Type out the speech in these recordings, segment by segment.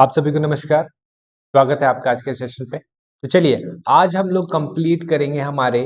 आप सभी को नमस्कार। स्वागत है आपका आज के सेशन पे। तो चलिए आज हम लोग कंप्लीट करेंगे हमारे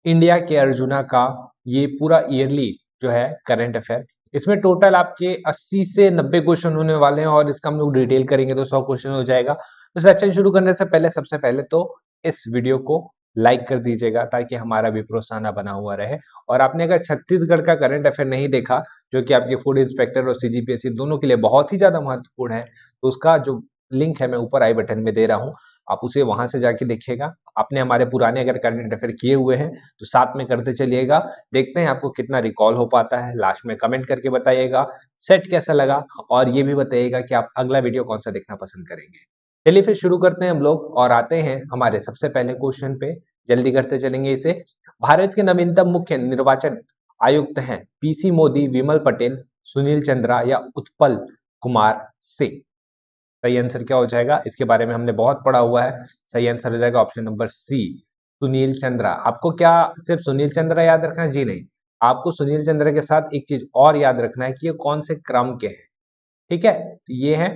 इंडिया के अर्जुना का ये पूरा ईयरली जो है करंट अफेयर। इसमें टोटल आपके 80 से 90 क्वेश्चन होने वाले हैं और इसका हम लोग डिटेल करेंगे तो 100 क्वेश्चन हो जाएगा। तो सेशन शुरू करने से पहले सबसे पहले तो इस वीडियो को लाइक कर दीजिएगा ताकि हमारा भी प्रोत्साहन बना हुआ रहे। और आपने अगर छत्तीसगढ़ का करंट अफेयर नहीं देखा जो कि आपके फूड इंस्पेक्टर और सीजीपीएससी दोनों के लिए बहुत ही ज्यादा महत्वपूर्ण है, तो उसका जो लिंक है मैं ऊपर आई बटन में दे रहा हूँ, आप उसे वहां से जाके देखिएगा। आपने हमारे पुराने अगर करंट अफेयर किए हुए हैं तो साथ में करते चलिएगा। देखते हैं आपको कितना रिकॉल हो पाता है। लास्ट में कमेंट करके बताइएगा सेट कैसा लगा और ये भी बताइएगा कि आप अगला वीडियो कौन सा देखना पसंद करेंगे। चलिए फिर शुरू करते हैं हम लोग और आते हैं हमारे सबसे पहले क्वेश्चन पे। जल्दी करते चलेंगे इसे। भारत के नवीनतम मुख्य निर्वाचन आयुक्त हैं पीसी मोदी, विमल पटेल, सुनील चंद्रा या उत्पल कुमार सिंह। सही आंसर क्या हो जाएगा? इसके बारे में हमने बहुत पढ़ा हुआ है। सही आंसर हो जाएगा option number C, Sunil Chandra. आपको क्या सिर्फ सुनील चंद्रा याद रखना है? जी नहीं, आपको सुनील चंद्रा के साथ एक चीज और याद रखना है कि ये कौन से क्रम के हैं। ठीक है, तो ये है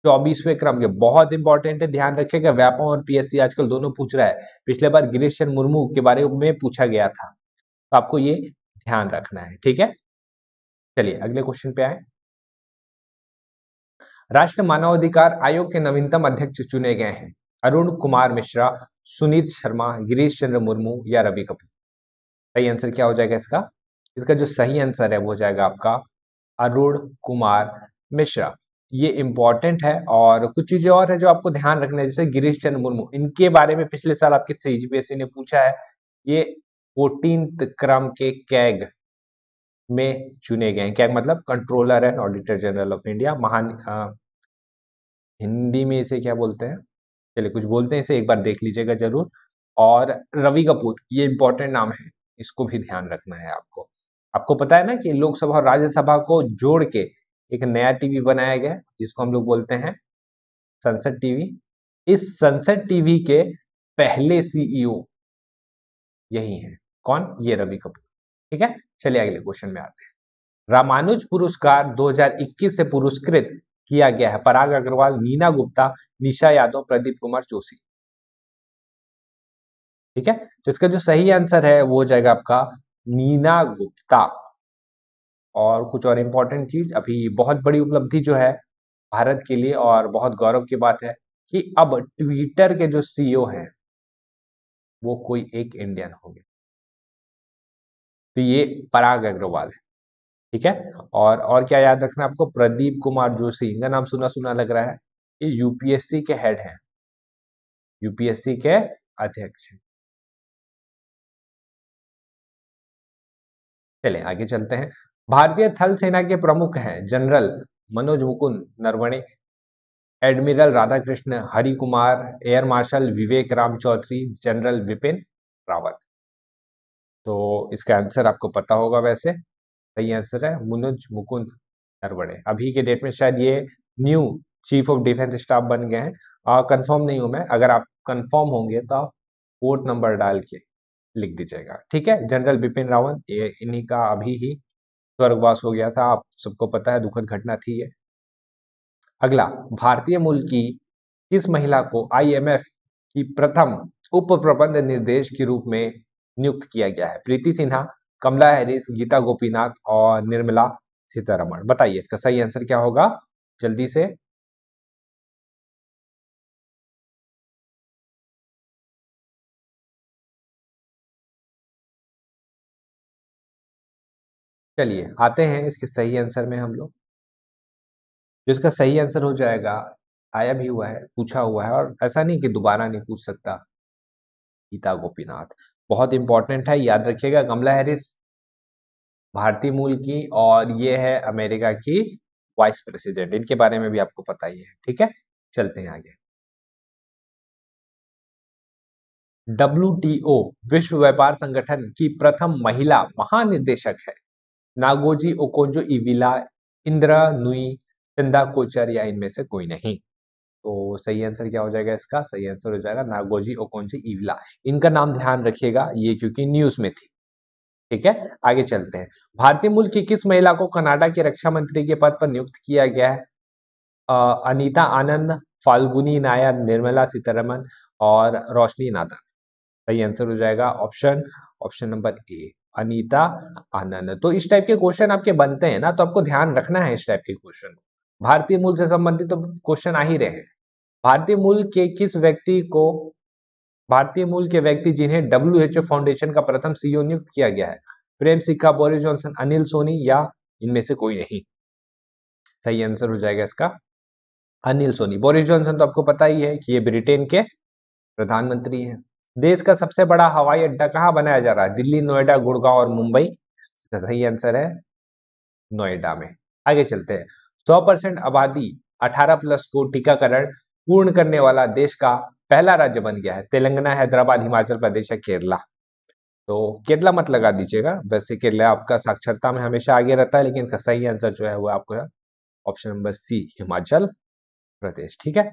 24वें क्रम के। बहुत इंपॉर्टेंट है, ध्यान रखिएगा। व्यापम और पीएससी आजकल दोनों पूछ रहा है। पिछले बार गिरीश चंद्र मुर्मू के बारे में पूछा गया था, तो आपको ये ध्यान रखना है। ठीक है, चलिए अगले क्वेश्चन पे आए। राष्ट्रीय मानवाधिकार आयोग के नवीनतम अध्यक्ष चुने गए हैं अरुण कुमार मिश्रा, सुनीत शर्मा, गिरीश चंद्र मुर्मू या रवि कपूर। सही आंसर क्या हो जाएगा इसका? इसका जो सही आंसर है वो हो जाएगा आपका अरुण कुमार मिश्रा। ये इंपॉर्टेंट है और कुछ चीजें और है जो आपको ध्यान रखना है, जैसे गिरीश चंद्र मुर्मू, इनके बारे में पिछले साल आपके सीजीपीएससी ने पूछा है। ये 14th क्रम के कैग में चुने गए हैं। कैग मतलब controller and auditor general of India. Hindi में इसे क्या बोलते हैं? चलिए कुछ बोलते हैं इसे, एक बार देख लीजिएगा जरूर। और रवि कपूर, ये इंपॉर्टेंट नाम है, इसको भी ध्यान रखना है आपको। आपको पता है ना कि लोकसभा और राज्यसभा को जोड़ के एक नया टीवी बनाया गया जिसको हम लोग बोलते हैं संसद टीवी। इस संसद टीवी के पहले सीईओ यही है। कौन? ये रवि कपूर। ठीक है, चलिए अगले क्वेश्चन में आते हैं। रामानुज पुरस्कार 2021 से पुरस्कृत किया गया है पराग अग्रवाल, नीना गुप्ता, निशा यादव, प्रदीप कुमार जोशी। ठीक है, तो इसका जो सही आंसर है वो हो जाएगा आपका नीना गुप्ता। और कुछ और इंपॉर्टेंट चीज, अभी बहुत बड़ी उपलब्धि जो है भारत के लिए और बहुत गौरव की बात है कि अब ट्विटर के जो सीईओ हैं वो कोई एक इंडियन हो गए। तो ये पराग अग्रवाल है। ठीक है, और क्या याद रखना आपको? प्रदीप कुमार जोशी, इनका नाम सुना सुना लग रहा है। ये यूपीएससी के हेड हैं, यूपीएससी के अध्यक्ष हैं। चलिए आगे चलते हैं। भारतीय थल सेना के प्रमुख हैं general Manoj Mukund Naravane, admiral Radhakrishna Hari Kumar, air marshal Vivek Ram Chaudhari, general Bipin Rawat. तो इसका आंसर आपको पता होगा वैसे। सही आंसर है मनोज मुकुंद नरवणे। अभी के डेट में शायद ये new chief of defence staff बन गए हैं। कंफर्म नहीं हूं मैं, अगर आप कंफर्म होंगे तो आप पोर्ट नंबर डाल के लिख दीजिएगा। ठीक है, जनरल बिपिन रावत, ये इन्हीं का अभी ही स्वर्गवास हो गया था, आप सबको पता है, दुखद घटना थी ये। अगला, भारतीय मूल की किस महिला को आईएमएफ की प्रथम उप प्रबंध निर्देश के रूप में नियुक्त किया गया है? प्रीति सिन्हा, कमला हैरिस, गीता गोपीनाथ और निर्मला सीतारमण। बताइए इसका सही आंसर क्या होगा जल्दी से। चलिए आते हैं इसके सही आंसर में हम लोग। जिसका सही आंसर हो जाएगा, आया भी हुआ है, पूछा हुआ है और ऐसा नहीं कि दोबारा नहीं पूछ सकता, गीता गोपीनाथ। बहुत इंपॉर्टेंट है, याद रखिएगा। कमला हैरिस भारतीय मूल की और ये है अमेरिका की वाइस प्रेसिडेंट, इनके बारे में भी आपको पता ही है। ठीक है, चलते हैं आगे। WTO विश्व व्यापार संगठन की प्रथम महिला महानिदेशक है नागोजी ओकोंजो इविला, इंदिरा नुई, चंदा कोचर या इनमें से कोई नहीं। तो सही आंसर क्या हो जाएगा इसका? सही आंसर हो जाएगा नागोजी ओकोंजी इविला। इनका नाम ध्यान रखिएगा, ये क्योंकि न्यूज में थी। ठीक है, आगे चलते हैं। भारतीय मूल की किस महिला को कनाडा के रक्षा मंत्री के पद पर नियुक्त किया गया है? अनीता आनंद, फाल्गुनी नायर, निर्मला सीतारमन और रोशनी नादर। सही आंसर हो जाएगा option option number A, Anita Anand. तो इस टाइप के क्वेश्चन आपके बनते हैं ना, तो आपको ध्यान रखना है इस टाइप के क्वेश्चन। भारतीय मूल से संबंधित तो क्वेश्चन आ ही रहे हैं। भारतीय मूल के किस व्यक्ति को भारतीय मूल के व्यक्ति जिन्हें WHO फाउंडेशन का प्रथम सीईओ नियुक्त किया गया है? प्रेम सिक्का, बोरिस जॉनसन, अनिल सोनी या इनमें से कोई नहीं? सही आंसर हो जाएगा इसका अनिल सोनी। बोरिस जॉनसन तो आपको पता ही है कि ये ब्रिटेन के प्रधानमंत्री हैं। देश का सबसे बड़ा हवाई अड्डा कहाँ बनाया जा रहा है? दिल्ली, नोएडा, गुड़गांव और मुंबई। इसका सही आंसर है नोएडा में। आगे चलते हैं। 100% आबादी 18+ को टीकाकरण पूर्ण करने वाला देश का पहला राज्य बन गया है। तेलंगाना, हैदराबाद, हिमाचल प्रदेश या केरला? तो केरला मत लगा दीजिएगा, वैसे केरला आपका साक्षरता में हमेशा आगे रहता है, लेकिन इसका सही आंसर जो है वो आपको है ऑप्शन नंबर सी, हिमाचल प्रदेश। ठीक है।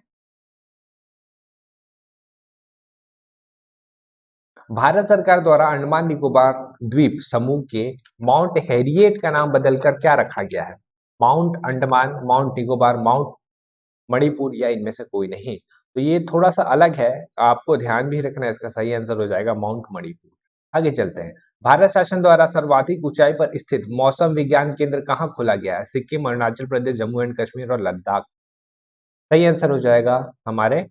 भारत सरकार द्वारा अंडमान निकोबार द्वीप समूह के माउंट हैरिएट का नाम बदलकर क्या रखा गया है? Mount Andaman, mount Nicobar, mount Manipur या इनमें से कोई नहीं? तो ये थोड़ा सा अलग है, आपको ध्यान भी रखना है। इसका सही आंसर हो जाएगा माउंट मणिपुर। आगे चलते हैं। भारत शासन द्वारा सर्वाधिक ऊंचाई पर स्थित मौसम विज्ञान केंद्र कहाँ खोला गया है? सिक्किम, अरुणाचल प्रदेश, जम्मू एंड कश्मीर और लद्दाख? सही आंसर हो जाएगा हमारे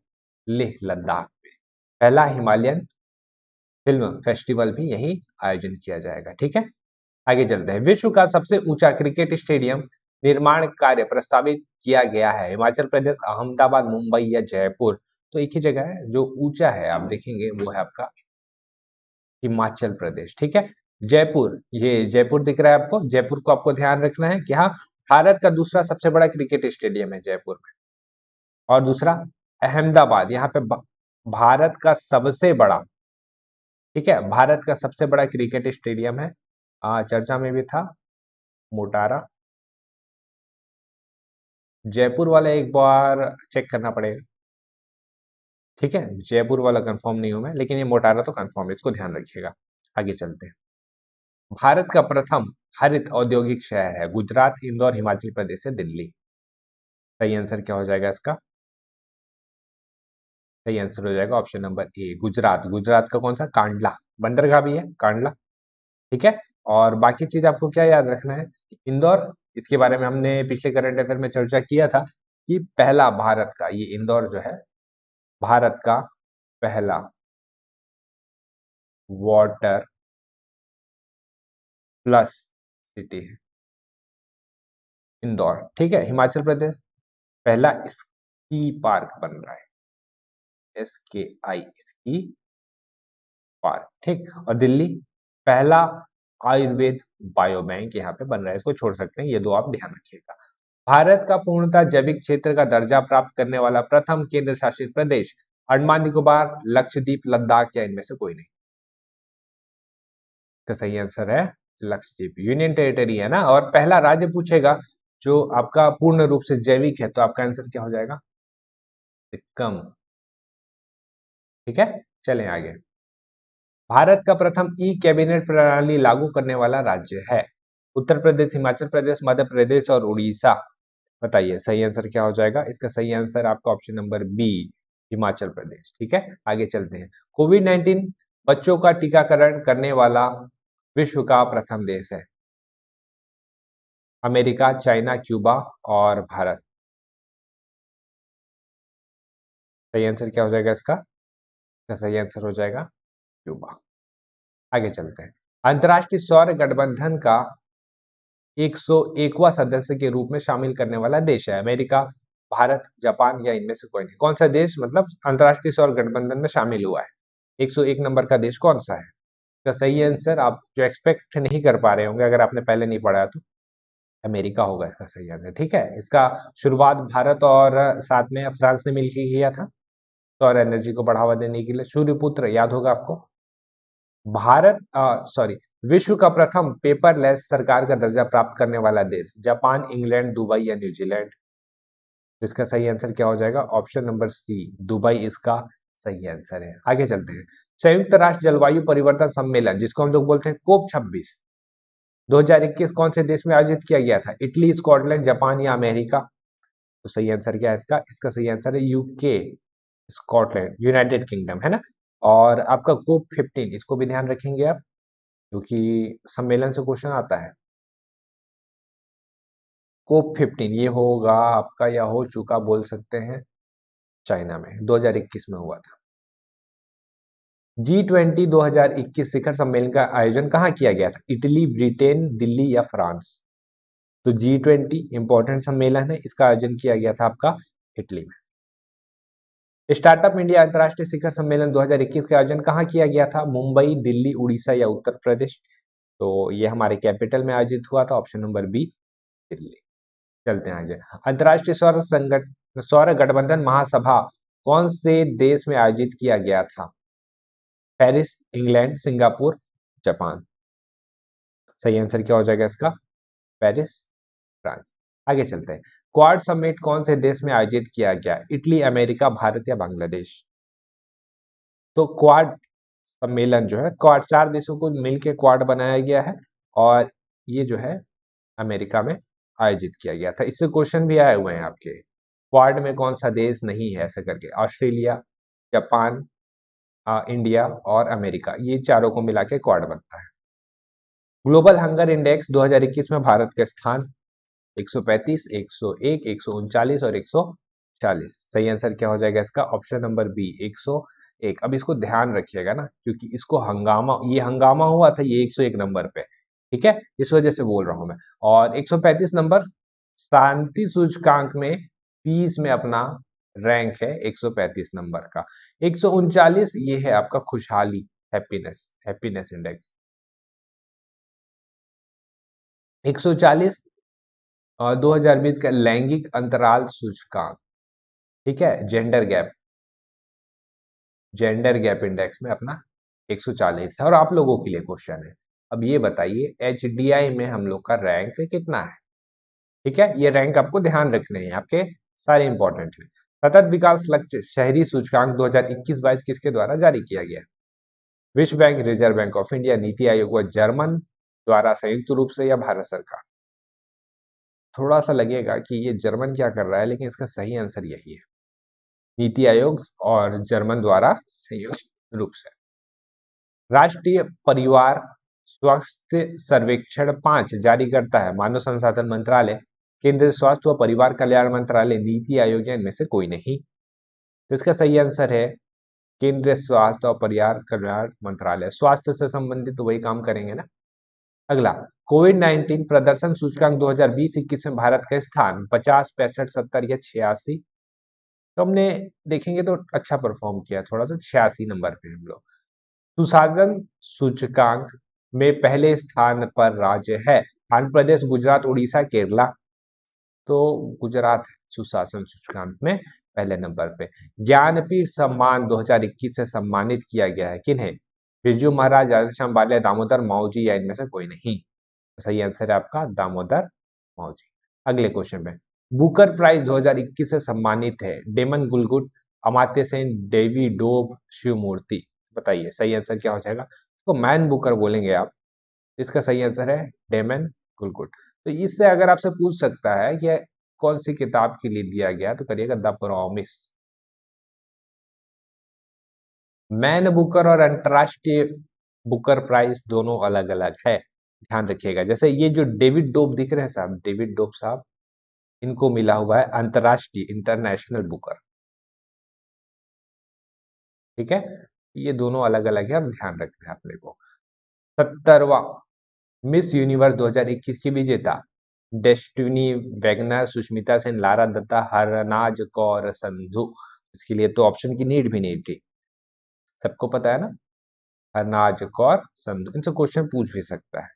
लेह लद्दाख में। पहला हिमालयन फिल्म फेस्टिवल भी यही आयोजन किया जाएगा। ठीक है। आगे चलते हैं। विश्व का सबसे ऊंचा क्रिकेट स्टेडियम निर्माण कार्य प्रस्तावित किया गया है? हिमाचल प्रदेश, अहमदाबाद, मुंबई या जयपुर? तो एक ही जगह है जो ऊंचा है, आप देखेंगे वो है आपका हिमाचल प्रदेश। ठीक है। जयपुर, ये जयपुर दिख रहा है आपको, जयपुर को आपको ध्यान रखना है कि हाँ, भारत का दूसरा सबसे बड़ा क्रिकेट स्टेडियम है जयपुर में। और दूसरा अहमदाबाद, यहाँ पे भारत का सबसे बड़ा, ठीक है, भारत का सबसे बड़ा क्रिकेट स्टेडियम है। चर्चा में भी था मोटारा। जयपुर वाला एक बार चेक करना पड़ेगा। ठीक है, जयपुर वाला कंफर्म नहीं हूं मैं, लेकिन ये मोटारा तो कंफर्म है, इसको ध्यान रखिएगा। आगे चलते हैं। भारत का प्रथम हरित औद्योगिक शहर है? गुजरात, इंदौर, हिमाचल प्रदेश या दिल्ली? सही आंसर क्या हो जाएगा इसका? सही आंसर हो जाएगा ऑप्शन नंबर ए, गुजरात। गुजरात का कौन सा? कांडला, बंदरगाह भी है कांडला। ठीक है। और बाकी चीज आपको क्या याद रखना है? इंदौर, इसके बारे में हमने पिछले करंट अफेयर में चर्चा किया था कि पहला भारत का, ये इंदौर जो है भारत का पहला वाटर प्लस सिटी है, इंदौर। ठीक है। हिमाचल प्रदेश पहला स्की पार्क बन रहा है, SKI, स्की पार्क। ठीक। और दिल्ली पहला आयुर्वेद बायो बैंक यहाँ पे बन रहा है, इसको छोड़ सकते हैं, ये दो आप ध्यान रखिएगा। भारत का पूर्णतः जैविक क्षेत्र का दर्जा प्राप्त करने वाला प्रथम केंद्र शासित प्रदेश? अंडमान निकोबार, लक्षद्वीप, लद्दाख या इनमें से कोई नहीं? तो सही आंसर है लक्षद्वीप, यूनियन टेरिटरी है ना। और पहला राज्य पूछेगा जो आपका पूर्ण रूप से जैविक है, तो आपका आंसर क्या हो जाएगा? सिक्किम। ठीक है। चलें आगे। भारत का प्रथम ई कैबिनेट प्रणाली लागू करने वाला राज्य है? उत्तर प्रदेश, हिमाचल प्रदेश, मध्य प्रदेश और उड़ीसा? बताइए सही आंसर क्या हो जाएगा? इसका सही आंसर आपका option number B, Himachal Pradesh. ठीक है। आगे चलते हैं। कोविड-19 बच्चों का टीकाकरण करने वाला विश्व का प्रथम देश है? अमेरिका, चाइना, क्यूबा और भारत? सही आंसर क्या हो जाएगा इसका? इसका सही आंसर हो जाएगा क्यूबा। आगे चलते हैं। अंतर्राष्ट्रीय सौर गठबंधन का 101वां सदस्य के रूप में शामिल करने वाला देश है? अमेरिका, भारत, जापान या इनमें से कोई नहीं? कौन सा देश मतलब अंतर्राष्ट्रीय सौर गठबंधन में शामिल हुआ है? 101 नंबर का देश कौन सा है? इसका सही आंसर आप जो एक्सपेक्ट नहीं कर पा रहे होंगे अगर आपने पहले नहीं पढ़ा तो अमेरिका होगा इसका सही आंसर। ठीक है। इसका शुरुआत भारत और साथ में फ्रांस ने मिलकर किया था सौर एनर्जी को बढ़ावा देने के लिए। सूर्यपुत्र याद होगा आपको। भारत सॉरी, विश्व का प्रथम पेपरलेस सरकार का दर्जा प्राप्त करने वाला देश? जापान, इंग्लैंड, दुबई या न्यूजीलैंड? इसका सही आंसर क्या हो जाएगा? ऑप्शन नंबर सी, दुबई इसका सही आंसर है। आगे चलते हैं। संयुक्त राष्ट्र जलवायु परिवर्तन सम्मेलन, जिसको हम लोग बोलते हैं कोप 26, 2021 कौन से देश में आयोजित किया गया था? इटली, स्कॉटलैंड, जापान या अमेरिका? तो सही आंसर क्या है इसका? इसका सही आंसर है यूके, स्कॉटलैंड, यूनाइटेड किंगडम, है ना। और आपका कोप 15 इसको भी ध्यान रखेंगे आप, क्योंकि सम्मेलन से क्वेश्चन आता है। कोप 15 ये होगा आपका, या हो चुका बोल सकते हैं, चाइना में 2021 में हुआ था। G20 2021 शिखर सम्मेलन का आयोजन कहाँ किया गया था? इटली, ब्रिटेन, दिल्ली या फ्रांस? तो G20 इंपॉर्टेंट सम्मेलन है, इसका आयोजन किया गया था आपका इटली में। स्टार्टअप इंडिया अंतर्राष्ट्रीय शिखर सम्मेलन 2021 का आयोजन कहाँ किया गया था? मुंबई, दिल्ली, उड़ीसा या उत्तर प्रदेश? तो ये हमारे कैपिटल में आयोजित हुआ था, ऑप्शन नंबर बी, दिल्ली। चलते हैं आगे। अंतर्राष्ट्रीय सौर गठबंधन महासभा कौन से देश में आयोजित किया गया था? Paris, England, Singapore, Japan? सही आंसर क्या हो जाएगा इसका? Paris, France. आगे चलते हैं। क्वाड समिट कौन से देश में आयोजित किया गया? इटली, अमेरिका, भारत या बांग्लादेश? तो क्वाड सम्मेलन जो है, क्वाड 4 देशों को मिलकर क्वाड बनाया गया है, और ये जो है अमेरिका में आयोजित किया गया था। इससे क्वेश्चन भी आए हुए हैं आपके, क्वाड में कौन सा देश नहीं है, ऐसे करके। ऑस्ट्रेलिया, जापान, इंडिया और अमेरिका, ये चारों को मिला के क्वाड बनता है। ग्लोबल हंगर इंडेक्स 2021 में भारत का स्थान 135, 101, 139 और 140। सही आंसर क्या हो जाएगा इसका? Option number B, 101। अब इसको ध्यान रखिएगा ना, क्योंकि इसको हंगामा, ये हंगामा हुआ था ये 101 नंबर पे, ठीक है, इस वजह से बोल रहा हूं मैं। और 135 नंबर शांति सूचकांक में, पीस में अपना रैंक है 135 नंबर का। 139 ये है आपका खुशहाली, हैप्पीनेस, हैप्पीनेस इंडेक्स। 140 और 2020 का लैंगिक अंतराल सूचकांक, ठीक है, जेंडर गैप इंडेक्स में अपना 140 है। और आप लोगों के लिए क्वेश्चन है, अब ये बताइए एचडीआई में हम लोग का रैंक कितना है? ठीक है, ये रैंक आपको ध्यान रखने हैं, आपके सारे इंपॉर्टेंट है। सतत विकास लक्ष्य शहरी सूचकांक 2021-22 किसके द्वारा जारी किया गया? विश्व bank, reserve bank of India, NITI Aayog व जर्मन द्वारा संयुक्त रूप से, या भारत सरकार? थोड़ा सा लगेगा कि ये जर्मन क्या कर रहा है, लेकिन इसका सही आंसर यही है, नीति आयोग और जर्मन द्वारा संयुक्त रूप से। राष्ट्रीय परिवार स्वास्थ्य सर्वेक्षण 5 जारी करता है मानव संसाधन मंत्रालय, केंद्रीय स्वास्थ्य व परिवार कल्याण मंत्रालय, नीति आयोग या इनमें से कोई नहीं? तो इसका सही आंसर है केंद्रीय स्वास्थ्य और परिवार कल्याण मंत्रालय। स्वास्थ्य से संबंधित तो वही काम करेंगे ना। अगला, कोविड-19 प्रदर्शन सूचकांक 2020-21 में भारत का स्थान 50, 65, 70 या 86? तो हमने देखेंगे तो अच्छा परफॉर्म किया, थोड़ा सा 86 नंबर पे हम लोग। सुशासन सूचकांक में पहले स्थान पर राज्य है? आंध्र प्रदेश, गुजरात, उड़ीसा, केरला? तो गुजरात है सुशासन सूचकांक में पहले नंबर पे। ज्ञानपीठ सम्मान 2021 से सम्मानित किया गया है किन्हें? बिरजू महाराज, राधेश्याम बालिया, दामोदर माओजी या इनमें से कोई नहीं? सही आंसर है आपका दामोदर माओजी। अगले क्वेश्चन में, बुकर प्राइज 2021 से सम्मानित है डेमन गुलगुट, अमात्य सेन, डेवी डोब, शिव मूर्ति? बताइए सही आंसर क्या हो जाएगा? तो मैन बुकर बोलेंगे आप, इसका सही आंसर है डेमन गुलगुट। तो इससे अगर आपसे पूछ सकता है कि कौन सी किताब के लिए दिया गया, तो करिएगा द प्रॉमिस। मैन बुकर और अंतरराष्ट्रीय बुकर प्राइज दोनों अलग अलग है, ध्यान रखिएगा। जैसे ये जो डेविड डोब दिख रहे हैं साहब, डेविड डोब साहब, इनको मिला हुआ है अंतरराष्ट्रीय, इंटरनेशनल बुकर, ठीक है। ये दोनों अलग अलग है, अब ध्यान रखना है अपने को। 70वां मिस यूनिवर्स 2021 की विजेता डेस्टिनी वैगनर, सुष्मिता सेन, लारा दत्ता, हरनाज कौर संधू? इसके लिए तो ऑप्शन की नीड भी नहीं थी, सबको पता है ना, हरनाज कौर संधू। इनसे क्वेश्चन पूछ भी सकता है,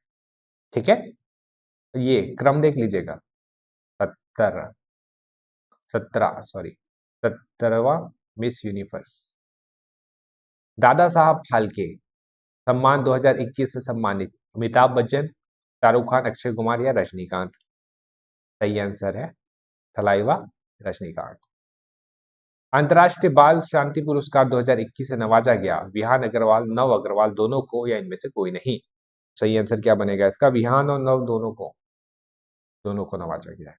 ठीक है। तो ये क्रम देख लीजिएगा, 70 17 sorry 70वां miss universe. Dada Saheb Phalke सम्मान 2021 से सम्मानित अमिताभ बच्चन, शाहरुख खान, अक्षय कुमार या रजनीकांत? सही आंसर है थलाइवा रजनीकांत। अंतर्राष्ट्रीय बाल शांति पुरस्कार 2021 से नवाजा गया विहान अग्रवाल, नव अग्रवाल, दोनों को या इनमें से कोई नहीं? सही आंसर क्या बनेगा इसका? विहान और नव दोनों को नवाजा गया है।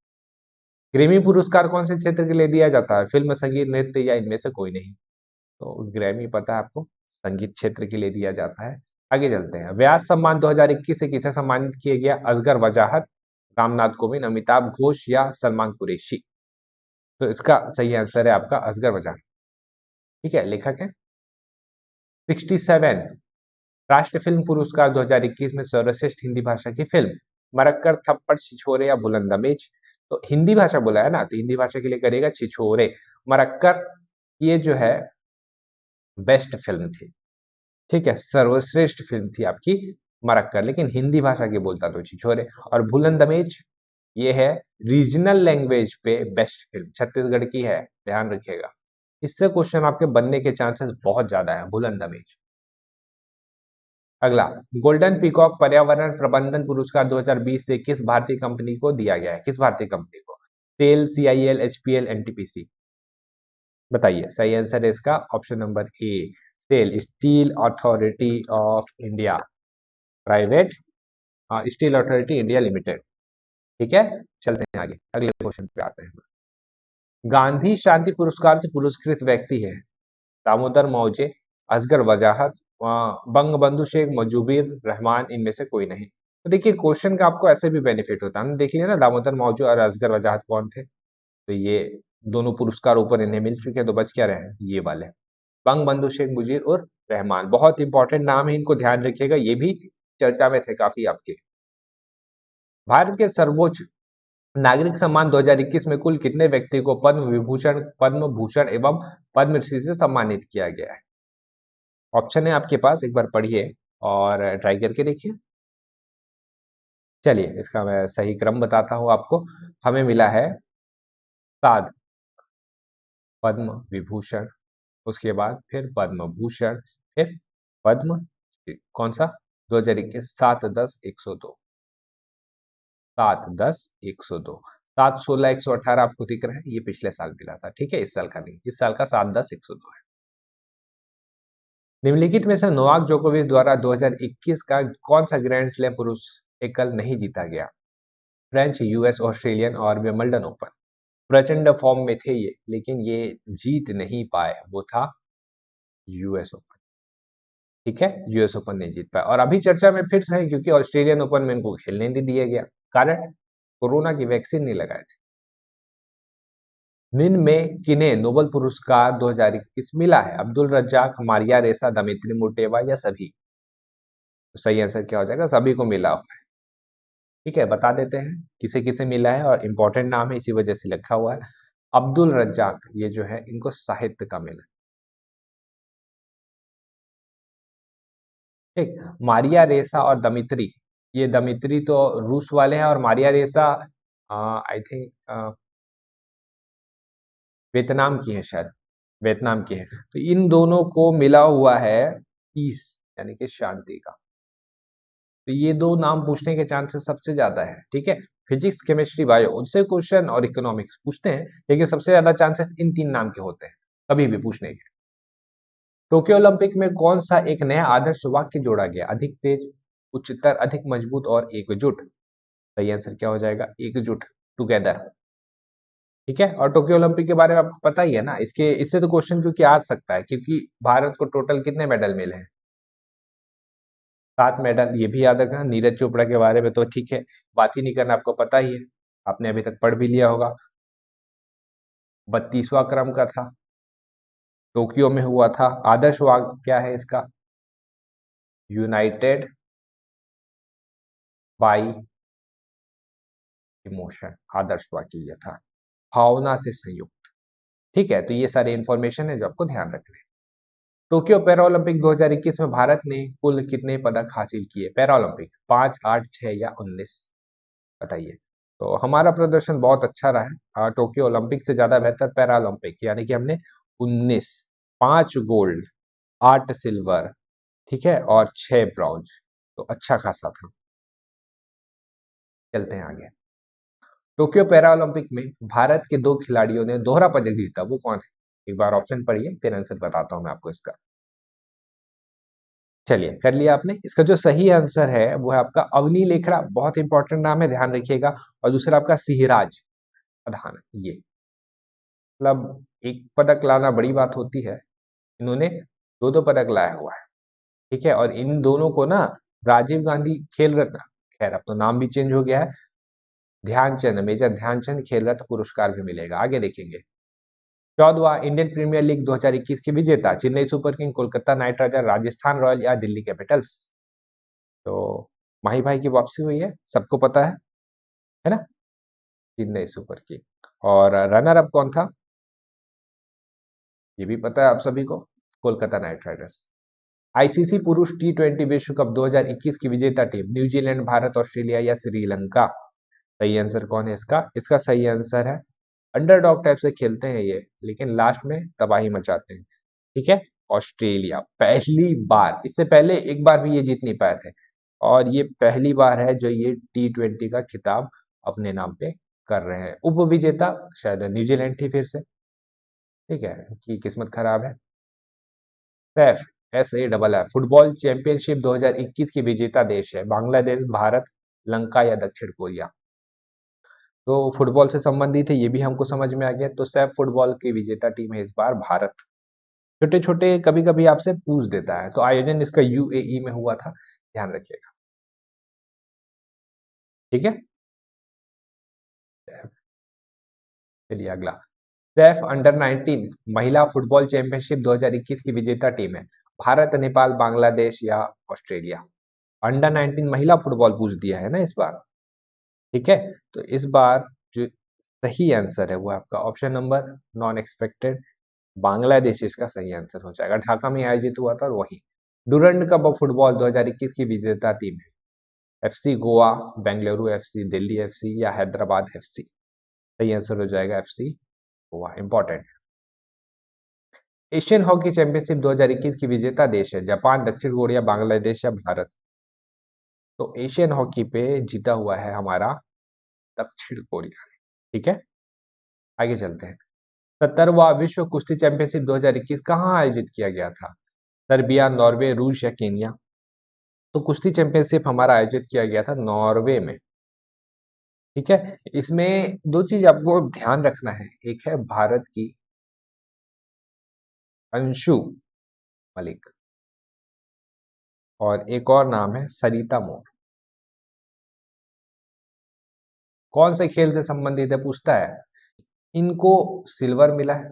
ग्रैमी पुरस्कार कौन से क्षेत्र के लिए दिया जाता है? फिल्म, संगीत, नृत्य या इनमें से कोई नहीं? तो ग्रैमी पता है आपको, संगीत क्षेत्र के लिए दिया जाता है। आगे चलते हैं। व्यास सम्मान 2021 से किसे सम्मानित किया गया? असगर वजाहत, रामनाथ कोविंद, अमिताभ घोष या सलमान कुरैशी? तो इसका सही आंसर है आपका असगर वजाहत। ठीक है, लेखक है 67 राष्ट्रीय फिल्म पुरस्कार 2021 में सर्वश्रेष्ठ हिंदी भाषा की फिल्म मरक्कर, थप्पड़, छिछोरे या बुलंदमेज? तो हिंदी भाषा बोला है ना, तो हिंदी भाषा के लिए करेगा छिछोरे। मरक्कर ये जो है बेस्ट फिल्म थी, ठीक है, सर्वश्रेष्ठ फिल्म थी आपकी मरक्कर, लेकिन हिंदी भाषा की बोलता तो छिछोरे। और बुलंदमेज ये है रीजनल लैंग्वेज पे बेस्ट फिल्म, छत्तीसगढ़ की है, ध्यान रखिएगा। इससे क्वेश्चन आपके बनने के चांसेस बहुत ज्यादा है, बुलंदमेज। अगला, गोल्डन पीकॉक पर्यावरण प्रबंधन पुरस्कार 2020 से किस भारतीय कंपनी को दिया गया है? किस भारतीय कंपनी को? SAIL, CIL, HPL, NTPC? बताइए, सही आंसर है इसका option number A, SAIL, steel authority of India private, steel authority India limited. ठीक है, चलते हैं आगे, अगले क्वेश्चन पे आते हैं। गांधी शांति पुरस्कार से पुरस्कृत व्यक्ति है दामोदर मौजे, असगर वजाहत, बंग बंधु शेख मुजीबुर रहमान, इनमें से कोई नहीं? तो देखिए, क्वेश्चन का आपको ऐसे भी बेनिफिट होता है। हमने देख लिया ना, दामोदर मौजू और असगर वजाहत कौन थे, तो ये दोनों पुरस्कार ऊपर इन्हें मिल चुके हैं, तो बच क्या रहे हैं ये वाले, बंग बंधु शेख मुजीबुर और रहमान। बहुत इंपॉर्टेंट नाम है, इनको ध्यान रखिएगा, ये भी चर्चा में थे काफी आपके। भारत के सर्वोच्च नागरिक सम्मान 2021 में कुल कितने व्यक्ति को पद्म विभूषण, पद्म भूषण एवं पद्मश्री से सम्मानित किया गया है? ऑप्शन है आपके पास, एक बार पढ़िए और ट्राई करके देखिए। चलिए, इसका मैं सही क्रम बताता हूं आपको। हमें मिला है 7 पद्म विभूषण, उसके बाद फिर पद्म भूषण, फिर पद्म कौन सा 2021, 7, 10, 102, 7, 10, 102, 7, 16, 118 आपको दिख रहा है, ये पिछले साल मिला था, ठीक है, इस साल का नहीं, इस साल का 7, 10, 102 है। निम्नलिखित में से नोवाक जोकोविच द्वारा 2021 का कौन सा ग्रैंड स्लैम पुरुष एकल नहीं जीता गया? फ्रेंच, यूएस, ऑस्ट्रेलियन और विंबलडन ओपन? प्रचंड फॉर्म में थे ये, लेकिन ये जीत नहीं पाए, वो था यूएस ओपन। ठीक है, यूएस ओपन नहीं जीत पाया, और अभी चर्चा में फिर से है क्योंकि ऑस्ट्रेलियन ओपन में इनको खेलने नहीं दिया गया, कारण कोरोना की वैक्सीन नहीं लगाए थे। निम्न में किन्हें नोबेल पुरस्कार 2021 मिला है? अब्दुल रज्जाक, मारिया रेसा, दमित्री मुर्टेवा या सभी? तो सही आंसर क्या हो जाएगा? सभी को मिला हुआ है। ठीक है, बता देते हैं किसे किसे मिला है, और इंपॉर्टेंट नाम है इसी वजह से लिखा हुआ है। अब्दुल रज्जाक ये जो है इनको साहित्य का मिला। ठीक, मारिया रेसा और दमित्री, ये दमित्री तो रूस वाले हैं और मारिया रेसा आई थिंक वियतनाम की है शायद, वियतनाम की है। तो इन दोनों को मिला हुआ है पीस यानी कि शांति का। तो ये दो नाम पूछने के चांसेस सबसे ज्यादा है। ठीक है, फिजिक्स, केमिस्ट्री, बायो उनसे क्वेश्चन और इकोनॉमिक्स पूछते हैं, लेकिन सबसे ज्यादा चांसेस इन 3 नाम के होते हैं कभी भी पूछने के। टोक्यो ओलंपिक में कौन सा एक नया आदर्श वाक्य जोड़ा गया? अधिक तेज, उच्चतर, अधिक मजबूत और एकजुट? सही आंसर क्या हो जाएगा? एकजुट, टुगेदर। ठीक है, और टोक्यो ओलंपिक के बारे में आपको पता ही है ना, इसके इससे तो क्वेश्चन क्योंकि आ सकता है, क्योंकि भारत को टोटल कितने मेडल मिले हैं? 7 मेडल, ये भी याद रखना। नीरज चोपड़ा के बारे में तो ठीक है, बात ही नहीं करना, आपको पता ही है, आपने अभी तक पढ़ भी लिया होगा। 32वां क्रम का था, टोक्यो में हुआ था। आदर्श वाक्य क्या है इसका? यूनाइटेड बाई इमोशन, आदर्श वाक्य ये था, भावना से संयुक्त। ठीक है, तो ये सारे इंफॉर्मेशन है जो आपको ध्यान रखने हैं। टोक्यो पैरालंपिक 2021 में भारत ने कुल कितने पदक हासिल किए? पैरालंपिक 5, 8, 6 या 19? बताइए। तो हमारा प्रदर्शन बहुत अच्छा रहा है, टोक्यो ओलंपिक से ज्यादा बेहतर पैरालंपिक, यानी कि हमने 19, 5 गोल्ड, 8 सिल्वर, ठीक है, और 6 ब्रॉन्ज, तो अच्छा खासा था। चलते हैं आगे। टोक्यो पैरालंपिक में भारत के 2 खिलाड़ियों ने दोहरा पदक जीता, वो कौन है? एक बार ऑप्शन पढ़िए, फिर आंसर बताता हूं मैं आपको इसका। चलिए, कर लिया आपने। इसका जो सही आंसर है वो है आपका अवनी लेखरा, बहुत इंपॉर्टेंट नाम है, ध्यान रखिएगा। और दूसरा आपका सिहराज, प्रधान, ये मतलब एक पदक लाना बड़ी बात होती है, इन्होंने दो दो पदक लाया हुआ है। ठीक है, और इन दोनों को ना राजीव गांधी खेल रत्न, खैर अब तो नाम भी चेंज हो गया है, ध्यानचंद, मेजर ध्यानचंद खेल रत्न पुरस्कार भी मिलेगा। आगे देखेंगे, 14वां इंडियन प्रीमियर लीग 2021 के विजेता Chennai Super King, Kolkata Knight Rider, Rajasthan Royal या दिल्ली कैपिटल्स। तो माही भाई की वापसी हुई है, सबको पता है ना, चेन्नई सुपर किंग। और रनर अप कौन था, ये भी पता है आप सभी को, कोलकाता नाइट राइडर्स। आईसीसी पुरुष टी20 विश्व कप 2021 की विजेता टीम, न्यूजीलैंड, भारत, ऑस्ट्रेलिया या श्रीलंका। सही आंसर कौन है इसका, इसका सही आंसर है, अंडरडॉग टाइप से खेलते हैं ये, लेकिन लास्ट में तबाही मचाते हैं। ठीक है, ऑस्ट्रेलिया पहली बार, इससे पहले एक बार भी ये जीत नहीं पाए थे, और ये पहली बार है जो ये टी20 का खिताब अपने नाम पे कर रहे हैं। उप विजेता शायद न्यूजीलैंड थी फिर से। ठीक है, कि किस्मत खराब है। सैफ, SAFF फुटबॉल चैंपियनशिप 2021 की विजेता देश है, बांग्लादेश, भारत, लंका या दक्षिण कोरिया। तो फुटबॉल से संबंधित है, ये भी हमको समझ में आ गया। तो सैफ फुटबॉल की विजेता टीम है इस बार भारत। छोटे छोटे कभी कभी आपसे पूछ देता है, तो आयोजन इसका UAE में हुआ था, ध्यान रखिएगा। ठीक है, चलिए अगला, सैफ अंडर 19 महिला फुटबॉल चैंपियनशिप 2021 की विजेता टीम है, भारत, नेपाल, बांग्लादेश या ऑस्ट्रेलिया। अंडर 19 महिला फुटबॉल पूछ दिया है ना इस बार। ठीक है, तो इस बार जो सही आंसर है वो आपका option number non expected, Bangladesh इसका सही आंसर हो जाएगा। ढाका में आयोजित हुआ था, और वही डूरंड कप ऑफ फुटबॉल 2021 की विजेता टीम है, FC Goa, Bengaluru FC, Delhi FC या हैदराबाद FC। सही आंसर हो जाएगा FC Goa. Important, Asian hockey championship 2021 की विजेता देश है, जापान, दक्षिण कोरिया, बांग्लादेश या भारत। तो एशियन हॉकी पे जीता हुआ है हमारा दक्षिण कोरिया। ठीक है, आगे चलते हैं। 70वां विश्व कुश्ती चैंपियनशिप 2021 कहाँ आयोजित किया गया था, सर्बिया, नॉर्वे, रूस या केन्या। तो कुश्ती चैंपियनशिप हमारा आयोजित किया गया था नॉर्वे में। ठीक है, इसमें दो चीज आपको ध्यान रखना है, एक है भारत की अंशु मलिक, और एक और नाम है सरिता मोर। कौन से खेल से संबंधित है पूछता है, इनको सिल्वर मिला है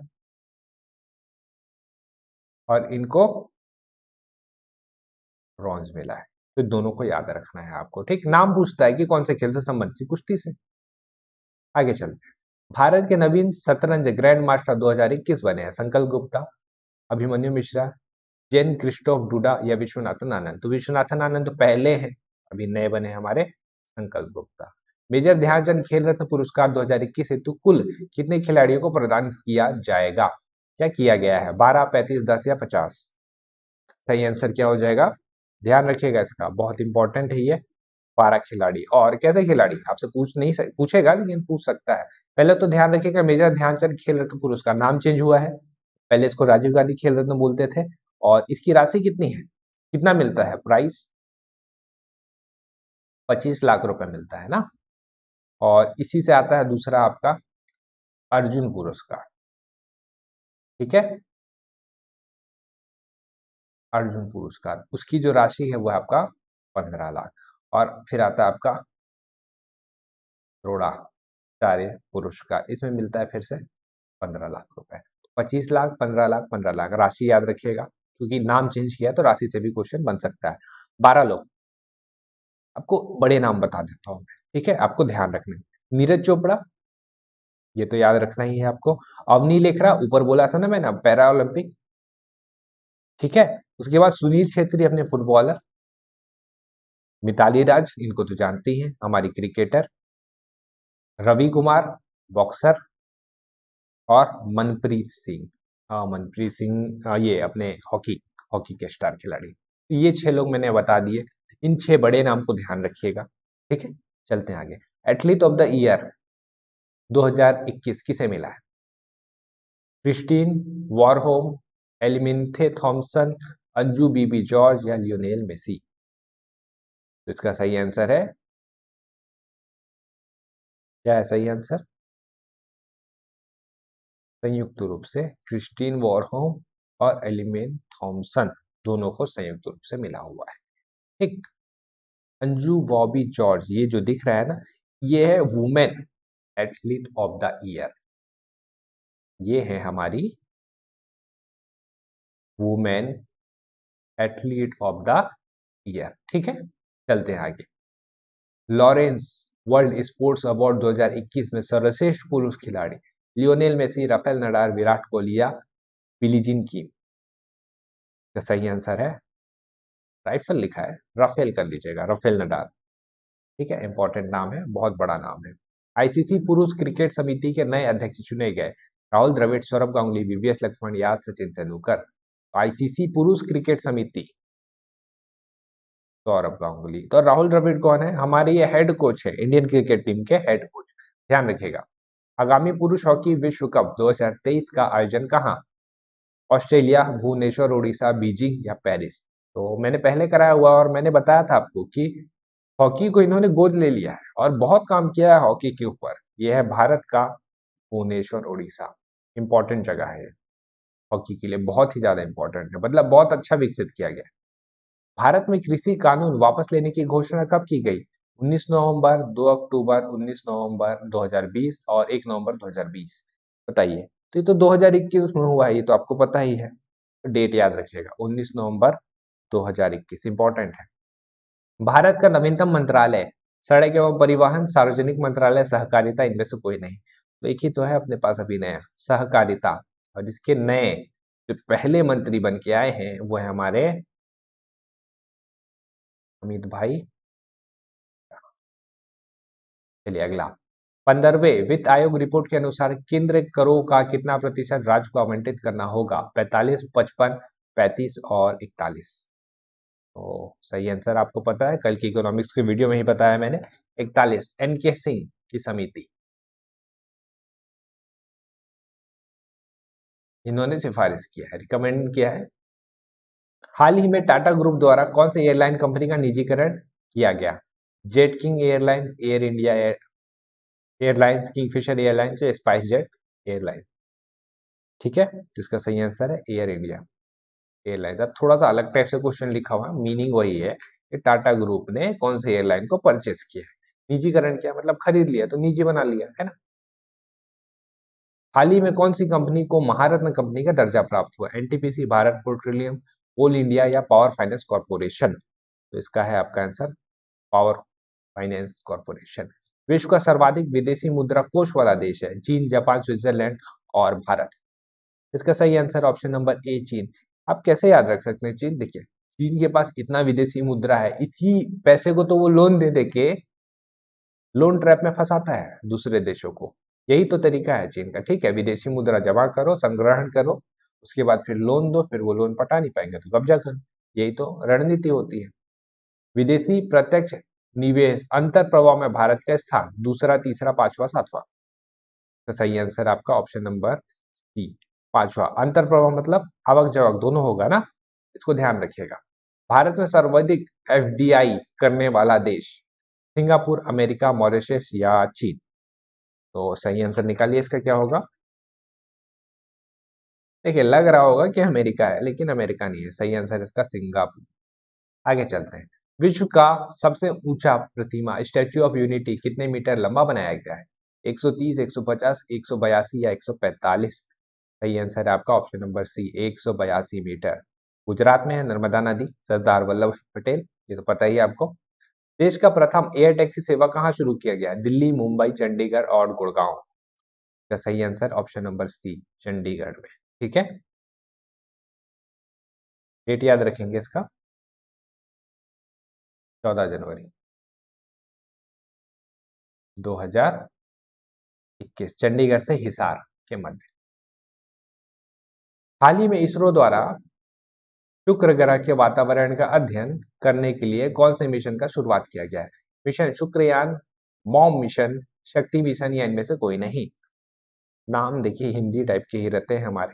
और इनको ब्रॉन्ज मिला है, तो दोनों को याद रखना है आपको। ठीक, नाम पूछता है कि कौन से खेल से संबंधित, कुश्ती से। आगे चलते हैं, भारत के नवीन शतरंज ग्रैंड मास्टर 2021 बने हैं, संकल्प गुप्ता, अभिमन्यु मिश्रा, जैन क्रिस्टोफ डूडा या विश्वनाथन आनंद। तो विश्वनाथन आनंद तो पहले हैं, अभी नए बने हमारे संकल्प गुप्ता। मेजर ध्यानचंद खेल रत्न पुरस्कार 2021 हेतु कुल कितने खिलाड़ियों को प्रदान किया जाएगा, क्या किया गया है, 12, 35, 10 या 50। सही आंसर क्या हो जाएगा, ध्यान रखिएगा इसका, बहुत इंपॉर्टेंट है ये। 12 खिलाड़ी, और कैसे खिलाड़ी आपसे पूछेगा, लेकिन पूछ सकता है। पहले तो ध्यान रखिएगा, मेजर ध्यानचंद खेल रत्न पुरस्कार नाम चेंज हुआ है, पहले इसको राजीव गांधी खेल रत्न बोलते थे। और इसकी राशि कितनी है, कितना मिलता है प्राइस, 25 लाख रुपए मिलता है ना। और इसी से आता है दूसरा आपका अर्जुन पुरस्कार। ठीक है, अर्जुन पुरस्कार, उसकी जो राशि है वो आपका 15 लाख। और फिर आता है आपका द्रोणाचार्य पुरस्कार, इसमें मिलता है फिर से 15 लाख रुपए। 25 लाख, 15 लाख, 15 लाख, राशि याद रखिएगा, क्योंकि नाम चेंज किया तो राशि से भी क्वेश्चन बन सकता है। 12 लोग, आपको बड़े नाम बता देता हूँ। ठीक है, आपको ध्यान रखना है, नीरज चोपड़ा, ये तो याद रखना ही है आपको। अवनी लेखरा, ऊपर बोला था ना मैंने, पैरा ओलंपिक। ठीक है, उसके बाद सुनील छेत्री अपने फुटबॉलर, मिताली राज, इनको तो जानते ही हैं, हमारी क्रिकेटर, रवि कुमार बॉक्सर, और मनप्रीत सिंह, मनप्रीत सिंह ये अपने हॉकी हॉकी के स्टार खिलाड़ी। ये 6 लोग मैंने बता दिए, इन 6 बड़े नाम को ध्यान रखिएगा। ठीक है, चलते हैं आगे। एथलीट ऑफ द ईयर 2021 किसे मिला है, क्रिस्टीन वॉरहोम, एलिमिंथे थॉमसन, अंजू बीबी जॉर्ज या लियोनेल मेसी। तो इसका सही आंसर है, क्या है सही आंसर, संयुक्त रूप से क्रिस्टीन वॉरहोम और एलिमेन थॉमसन दोनों को संयुक्त रूप से मिला हुआ है। ठीक। अंजू बॉबी जॉर्ज, ये जो दिख रहा है ना, ये है women athlete of the year. ये है हमारी women athlete of the year. ठीक है, चलते हैं आगे। लॉरेंस वर्ल्ड स्पोर्ट्स अवार्ड 2021 में सर्वश्रेष्ठ पुरुष खिलाड़ी Lionel Messi, Rafael Nadal, Virat Kohli या बिली जीन किम। तो सही आंसर है, राइफल लिखा है, राफेल कर लीजिएगा, राफेल नडाल। ठीक है, इंपॉर्टेंट नाम है, बहुत बड़ा नाम है। आईसीसी पुरुष क्रिकेट समिति के नए अध्यक्ष चुने गए, राहुल द्रविड़, सौरभ गांगुली, वीवीएस लक्ष्मण या सचिन तेंदुलकर। आईसीसी पुरुष क्रिकेट समिति, सौरभ गांगुली। तो राहुल द्रविड़ कौन है? हमारे ये हेड कोच है, इंडियन क्रिकेट टीम के हेड कोच, ध्यान रखिएगा। आगामी पुरुष हॉकी विश्व कप 2023 का आयोजन कहाँ? ऑस्ट्रेलिया, भुवनेश्वर, उड़ीसा, बीजिंग या पेरिस। तो मैंने पहले कराया हुआ और मैंने बताया था आपको कि हॉकी को इन्होंने गोद ले लिया है और बहुत काम किया है हॉकी के ऊपर। यह है भारत का भुवनेश्वर, उड़ीसा। इंपॉर्टेंट जगह है हॉकी के लिए, बहुत ही ज्यादा इंपॉर्टेंट है, मतलब बहुत अच्छा विकसित किया गया। भारत में कृषि कानून वापस लेने की घोषणा कब की गई? 19 नवंबर, 2 अक्टूबर, 19 नवंबर 2020 और 1 नवंबर 2020। बताइए। तो ये तो 2021 में हुआ है, ये तो आपको पता ही है। तो डेट याद रखिएगा, 19 नवंबर 2021, इंपॉर्टेंट है। भारत का नवीनतम मंत्रालय सड़क एवं परिवहन, सार्वजनिक मंत्रालय, सहकारिता, इनमें से कोई नहीं। तो एक ही तो है अपने पास अभी नया, सहकारिता। और इसके नए जो पहले मंत्री बन के आए हैं वो है हमारे अमित भाई। चलिए अगला। 15वें वित्त आयोग रिपोर्ट के अनुसार केंद्र करों का कितना प्रतिशत राज्य को आवंटित करना होगा? 45, 55, 35 और 41। तो सही आंसर आपको पता है, कल की इकोनॉमिक्स के वीडियो में ही बताया मैंने। 41, एन के सिंह की समिति, इन्होंने सिफारिश किया है, रिकमेंड किया है। हाल ही में टाटा ग्रुप द्वारा कौन सी एयरलाइन कंपनी का निजीकरण किया गया? Jet king airline, air India airlines, Kingfisher airlines या स्पाइस जेट एयरलाइन। ठीक है, जिसका सही आंसर है एयर इंडिया एयरलाइन। अब थोड़ा सा अलग टाइप से क्वेश्चन लिखा हुआ है, मीनिंग वही है कि टाटा ग्रुप ने कौन सी एयरलाइन को परचेस किया है, निजीकरण किया मतलब खरीद लिया, तो निजी बना लिया है ना। हाल ही में कौन सी कंपनी को महारत्न कंपनी का दर्जा प्राप्त हुआ? एनटीपीसी, भारत पेट्रोलियम, कोल इंडिया या पावर फाइनेंस कॉर्पोरेशन। तो इसका है आपका आंसर पावर फाइनेंस कॉर्पोरेशन। विश्व का सर्वाधिक विदेशी मुद्रा कोष वाला देश है? चीन, जापान, स्विट्जरलैंड और भारत। इसका सही आंसर ऑप्शन नंबर ए, चीन। आप कैसे याद रख सकते हैं चीन? देखिए, चीन के पास इतना विदेशी मुद्रा है, इसी पैसे को तो वो लोन दे दे के लोन ट्रैप में फंसाता है दूसरे देशों को। यही तो तरीका है चीन का। ठीक है, विदेशी मुद्रा जमा करो, संग्रहण करो, उसके बाद फिर लोन दो, फिर वो लोन पटा नहीं पाएंगे तो कब्जा करो। यही तो रणनीति होती है। विदेशी प्रत्यक्ष निवेश अंतर प्रभाव में भारत का स्थान दूसरा, तीसरा, पांचवा, सातवां। तो सही आंसर आपका ऑप्शन नंबर सी, पांचवा। अंतर प्रभाव मतलब आवक जावक दोनों होगा ना, इसको ध्यान रखिएगा। भारत में सर्वाधिक एफडीआई करने वाला देश? सिंगापुर, अमेरिका, मॉरिशस या चीन। तो सही आंसर निकालिए, इसका क्या होगा? देखिए, लग रहा होगा कि अमेरिका है, लेकिन अमेरिका नहीं है, सही आंसर इसका सिंगापुर। आगे चलते हैं। विश्व का सबसे ऊंचा प्रतिमा स्टैच्यू ऑफ यूनिटी कितने मीटर लंबा बनाया गया है? 130, 150, 182 या 145। सही आंसर है आपका option number C, 182 metre. Gujarat में है नर्मदा नदी, सरदार वल्लभ भाई पटेल, ये तो पता ही है आपको। देश का प्रथम एयर टैक्सी सेवा कहाँ शुरू किया गया? दिल्ली, मुंबई, चंडीगढ़ और गुड़गांव। का सही answer option number C, Chandigarh में। ठीक है, डेट याद रखेंगे इसका, 14 जनवरी 2021, चंडीगढ़ से हिसार के मध्य। हाल ही में इसरो द्वारा शुक्र ग्रह के वातावरण का अध्ययन करने के लिए कौन से मिशन का शुरुआत किया गया है? मिशन शुक्रयान, मॉम मिशन, शक्ति मिशन या इनमें से कोई नहीं। नाम देखिए हिंदी टाइप के ही रहते हैं हमारे।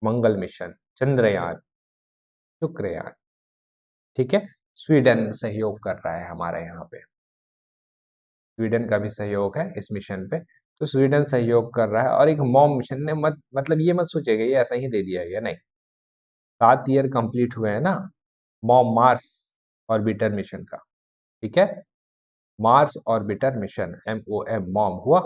मंगल मिशन, चंद्रयान, शुक्रयान। ठीक है, स्वीडन सहयोग कर रहा है हमारे यहाँ पे, स्वीडन का भी सहयोग है इस मिशन पे। तो स्वीडन सहयोग कर रहा है। और एक मॉम मिशन ने मतलब ये मत सोचेगा ये ऐसा ही दे दिया गया, नहीं, 7 ईयर कंप्लीट हुए हैं ना मॉम मार्स ऑर्बिटर मिशन का, ठीक है, Mars orbiter mission MOM mom हुआ।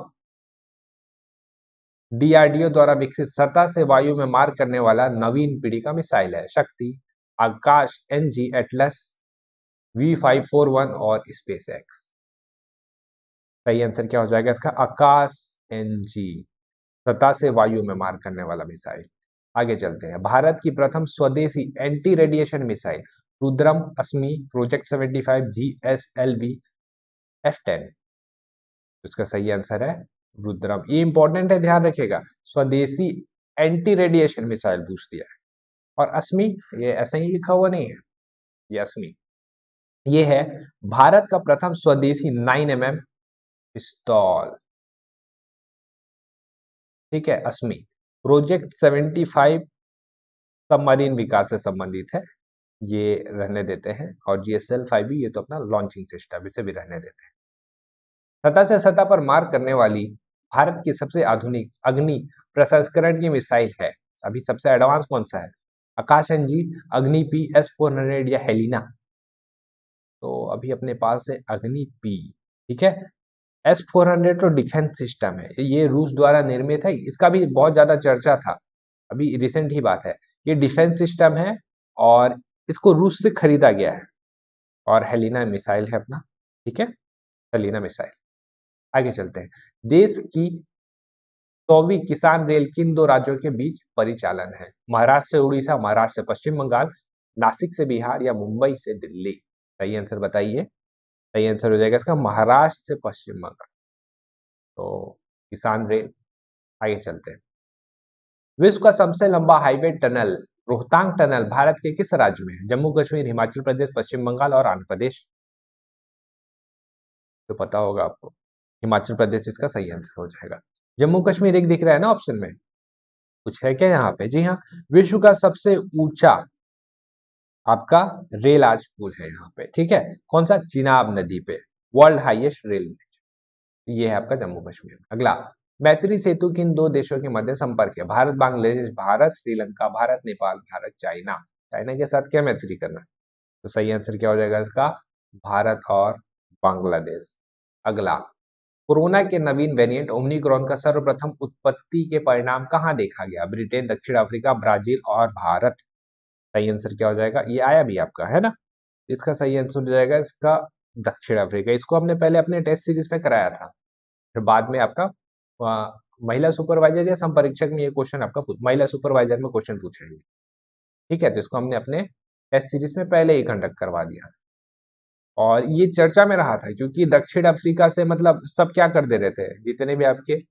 DRDO द्वारा विकसित सतह से वायु में मार करने वाला नवीन पीढ़ी का मिसाइल है शक्ति, आकाश NG, एटलस, V541 और स्पेस एक्स। सही आंसर क्या हो जाएगा इसका? आकाश NG, सतह से वायु में मार करने वाला मिसाइल। आगे चलते हैं। भारत की प्रथम स्वदेशी anti radiation missile Rudram Asmi project 75 GSLV F10। इसका सही आंसर है रुद्रम। ये इंपॉर्टेंट है, ध्यान रखिएगा, स्वदेशी एंटी रेडिएशन मिसाइल पूछ दिया है। और अस्मी ये ऐसा ही लिखा हुआ नहीं है, ये अस्मी ये है भारत का प्रथम स्वदेशी 9mm पिस्तौल, ठीक है, अस्मी प्रोजेक्ट 75 सबमरीन विकास से संबंधित है, ये रहने देते हैं। और GSL-5 भी, ये तो अपना लॉन्चिंग सिस्टम, इसे भी रहने देते हैं। सतह से सतह पर मार करने वाली भारत की सबसे आधुनिक अग्नि प्रसंस्करण की मिसाइल है। अभी सबसे एडवांस कौन सा है? आकाश NG, अग्नि P, S-400 या हेलिना? तो अभी अपने पास है अग्नि P, ठीक है। S-400 तो डिफेंस सिस्टम है, ये रूस द्वारा निर्मित है, इसका भी बहुत ज्यादा चर्चा था, अभी रिसेंट ही बात है। ये डिफेंस सिस्टम है और इसको रूस से खरीदा गया है। और हेलिना मिसाइल है अपना, ठीक है, हेलिना मिसाइल। आगे चलते हैं। देश की 100वीं किसान रेल किन दो राज्यों के बीच परिचालन है? महाराष्ट्र से उड़ीसा, महाराष्ट्र से पश्चिम बंगाल, नासिक से बिहार या मुंबई से दिल्ली? सही आंसर बताइए। सही आंसर हो जाएगा इसका महाराष्ट्र से पश्चिम बंगाल। तो किसान रेल। आगे चलते हैं। विश्व का सबसे लंबा highway tunnel Rohtang tunnel Bharat के किस राज्य में है? जम्मू कश्मीर, हिमाचल प्रदेश, पश्चिम बंगाल और आंध्र प्रदेश? तो पता होगा आपको, हिमाचल प्रदेश इसका सही आंसर हो जाएगा। जम्मू कश्मीर एक दिख रहा है ना ऑप्शन में, कुछ है क्या यहाँ पे? जी हाँ, विश्व का सबसे ऊंचा आपका रेल आर्च पुल है यहाँ पे, ठीक है, कौन सा? चिनाब नदी पे, वर्ल्ड हाईएस्ट रेल ब्रिज, ये है आपका जम्मू कश्मीर। अगला, मैत्री सेतु किन दो देशों के मध्य संपर्क है? भारत बांग्लादेश, भारत श्रीलंका, भारत नेपाल, भारत चाइना? चाइना के साथ क्या मैत्री करना? तो सही आंसर क्या हो जाएगा इसका? भारत और बांग्लादेश। अगला, कोरोना के नवीन वेरिएंट ओमिक्रॉन का सर्वप्रथम उत्पत्ति के परिणाम कहाँ देखा गया? ब्रिटेन, दक्षिण अफ्रीका, ब्राजील और भारत? सही आंसर क्या हो जाएगा? ये आया भी आपका है ना, इसका सही आंसर हो जाएगा इसका दक्षिण अफ्रीका। इसको हमने पहले अपने टेस्ट सीरीज में कराया था, फिर बाद में आपका महिला सुपरवाइजर या संपरीक्षक में ये क्वेश्चन आपका महिला सुपरवाइजर में क्वेश्चन पूछेंगे, ठीक है। तो इसको हमने अपने टेस्ट सीरीज में पहले ही कंडक्ट करवा दिया और ये चर्चा में रहा था क्योंकि दक्षिण अफ्रीका से मतलब सब क्या कर दे रहे थे, जितने भी आपके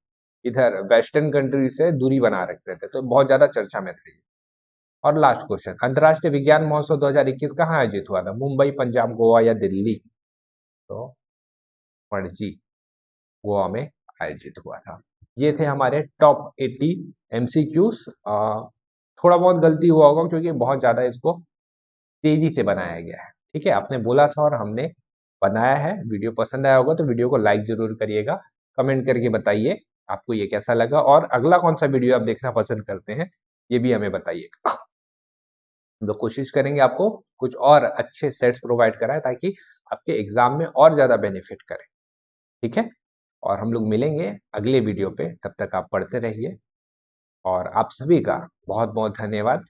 इधर वेस्टर्न कंट्री से दूरी बना रख रहे थे, तो बहुत ज्यादा चर्चा में थे। और लास्ट क्वेश्चन, अंतर्राष्ट्रीय विज्ञान महोत्सव 2021 कहाँ आयोजित हुआ था? मुंबई, पंजाब, गोवा या दिल्ली? तो पणजी, गोवा में आयोजित हुआ था। ये थे हमारे टॉप 80 MCQs। थोड़ा बहुत गलती हुआ होगा क्योंकि बहुत ज्यादा इसको तेजी से बनाया गया है, ठीक है, आपने बोला था और हमने बनाया है। वीडियो पसंद आया होगा तो वीडियो को लाइक जरूर करिएगा, कमेंट करके बताइए आपको ये कैसा लगा और अगला कौन सा वीडियो आप देखना पसंद करते हैं, ये भी हमें बताइएगा। हम लोग कोशिश करेंगे आपको कुछ और अच्छे सेट्स प्रोवाइड कराएं ताकि आपके एग्जाम में और ज्यादा बेनिफिट करें, ठीक है। और हम लोग मिलेंगे अगले वीडियो पे, तब तक आप पढ़ते रहिए और आप सभी का बहुत बहुत धन्यवाद।